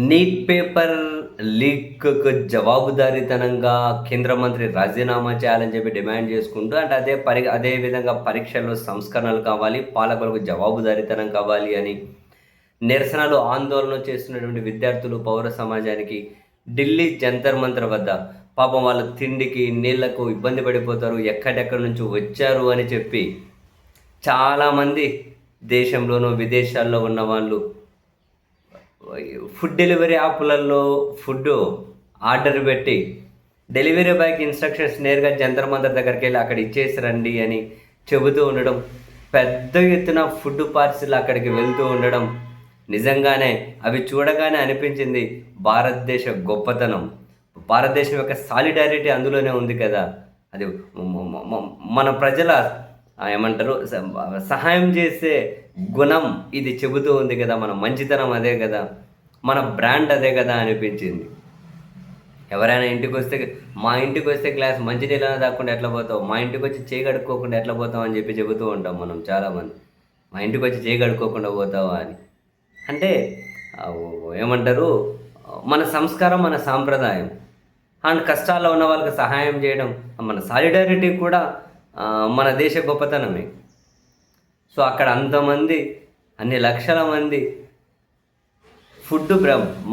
Neat paper లీక్‌కు జవాబుదారీతనంగా కేంద్ర మంత్రి రాజీనామా చేయాలని చెప్పి డిమాండ్ చేసుకుంటూ అంటే అదే విధంగా పరీక్షల్లో సంస్కరణలు కావాలి, పాలకులకు జవాబుదారీతనం కావాలి అని నిరసనలు, ఆందోళన చేస్తున్నటువంటి విద్యార్థులు, పౌర సమాజానికి ఢిల్లీ జంతర్ మంతర్ వద్ద పాపం వాళ్ళు తిండికి, నీళ్లకు ఇబ్బంది పడిపోతారు. ఎక్కడెక్కడి నుంచో వచ్చారు అని చెప్పి చాలామంది దేశంలోనూ, విదేశాల్లో ఉన్నవాళ్ళు ఫుడ్ డెలివరీ యాప్‌లలో ఫుడ్డు ఆర్డర్ పెట్టి, డెలివరీ బాయ్‌కి ఇన్‌స్ట్రక్షన్స్ నేరుగా జంతర్ మంతర్ దగ్గరికెళ్ళి అక్కడ ఇచ్చేసి రండి అని చెబుతూ ఉండడం, పెద్ద ఎత్తున ఫుడ్ పార్సిల్ అక్కడికి వెళ్తూ ఉండడం, నిజంగానే అవి చూడగానే అనిపించింది భారతదేశ గొప్పతనం. భారతదేశం యొక్క సాలిడారిటీ అందులోనే ఉంది కదా! అది మన ప్రజల ఏమంటారు సహాయం చేసే గుణం ఇది చెబుతూ ఉంది కదా! మన మంచితనం అదే కదా! మన బ్రాండ్ అదే కదా అనిపించింది. ఎవరైనా ఇంటికొస్తే మా ఇంటికొస్తే గ్లాస్ మంచినీళ్ళైనా తాగకుండా ఎట్లా పోతావు? మా ఇంటికొచ్చి చేయి కడుక్కోకుండా ఎట్లా పోతావు అని చెప్పి చెబుతూ ఉంటాం మనం చాలామంది. మా ఇంటికొచ్చి చేయి కడుక్కోకుండా పోతావా అని. అంటే ఏమంటారు మన సంస్కారం, మన సాంప్రదాయం. అండ్ కష్టాల్లో ఉన్న వాళ్ళకి సహాయం చేయడం, మన సాలిడారిటీ కూడా మన దేశ గొప్పతనమే. సో అక్కడ అంతమంది, అన్ని లక్షల మంది ఫుడ్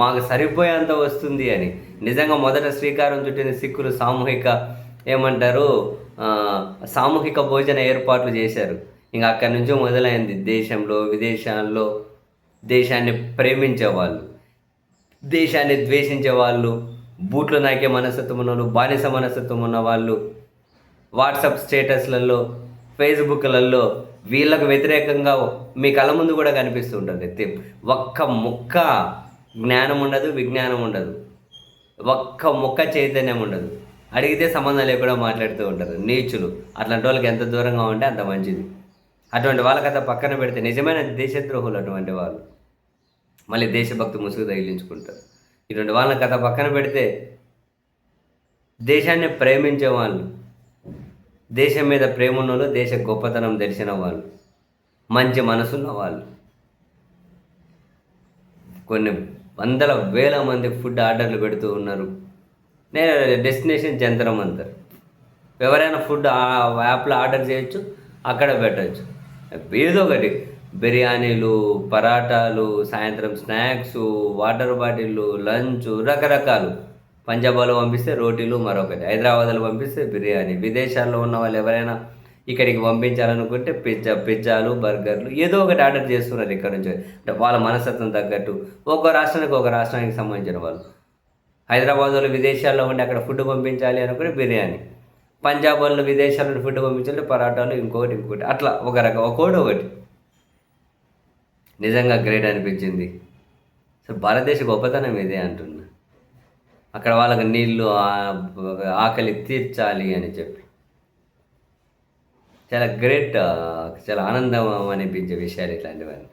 మాకు సరిపోయేంత వస్తుంది అని నిజంగా మొదట శ్రీకారం చుట్టిన సిక్కులు ఏమంటారు సామూహిక భోజన ఏర్పాట్లు చేశారు. ఇంకా అక్కడి నుంచి మొదలైంది దేశంలో, విదేశాల్లో దేశాన్ని ప్రేమించేవాళ్ళు, దేశాన్ని ద్వేషించేవాళ్ళు, బూట్లు నాకే మనస్తత్వం ఉన్నవాళ్ళు, బానిస మనస్తత్వం ఉన్నవాళ్ళు, వాట్సాప్ స్టేటస్లలో, ఫేస్బుక్లలో వీళ్ళకు వ్యతిరేకంగా మీ కళ్ళ ముందు కూడా కనిపిస్తూ ఉంటుంది. ఒక్క ముక్క జ్ఞానం ఉండదు, విజ్ఞానం ఉండదు, ఒక్క ముక్క చైతన్యం ఉండదు. అడిగితే సంబంధం లేకుండా మాట్లాడుతూ ఉంటారు నీచులు. అట్లాంటి వాళ్ళకి ఎంత దూరంగా ఉంటే అంత మంచిది. అటువంటి వాళ్ళకథ పక్కన పెడితే నిజమైన దేశద్రోహులు అటువంటి వాళ్ళు. మళ్ళీ దేశభక్తి ముసుగు తగిలించుకుంటారు. ఇటువంటి వాళ్ళని కథ పక్కన పెడితే దేశాన్ని ప్రేమించే వాళ్ళు, దేశం మీద ప్రేమ ఉన్నోళ్ళు, దేశ గొప్పతనం తెలిసిన వాళ్ళు, మంచి మనసున్న వాళ్ళు, కొన్ని వందల వేల మంది ఫుడ్ ఆర్డర్లు పెడుతూ ఉన్నారు. నేను డెస్టినేషన్ జంతర్ మంతర్. ఎవరైనా ఫుడ్ ఆ యాప్లో ఆర్డర్ చేయొచ్చు, అక్కడ పెట్టచ్చు. ఏదో ఒకటి బిర్యానీలు, పరాటాలు, సాయంత్రం స్నాక్సు, వాటర్ బాటిళ్ళు, లంచు, రకరకాలు. పంజాబ్లో పంపిస్తే రోటీలు, మరొకటి హైదరాబాద్లో పంపిస్తే బిర్యానీ. విదేశాల్లో ఉన్న వాళ్ళు ఎవరైనా ఇక్కడికి పంపించాలనుకుంటే పిజ్జాలు, బర్గర్లు ఏదో ఒకటి ఆర్డర్ చేస్తున్నారు ఇక్కడ నుంచి. అంటే వాళ్ళ మనస్తత్వం తగ్గట్టు ఒక రాష్ట్రానికి సంబంధించిన వాళ్ళు. హైదరాబాద్లో విదేశాల్లో ఉండి అక్కడ ఫుడ్ పంపించాలి అనుకుంటే బిర్యానీ, పంజాబ్ వాళ్ళు విదేశాల్లో ఫుడ్ పంపించాలంటే పరాటాలు, ఇంకొకటి అట్లా ఒకటి నిజంగా గ్రేట్ అనిపించింది. సో భారతదేశ గొప్పతనం ఇదే అంటున్నా. అక్కడ వాళ్ళకి నీళ్ళు, ఆకలి తీర్చాలి అని చెప్పి చాలా గ్రేట్, చాలా ఆనందం అనిపించే విషయాలు ఇట్లాంటివన్నీ.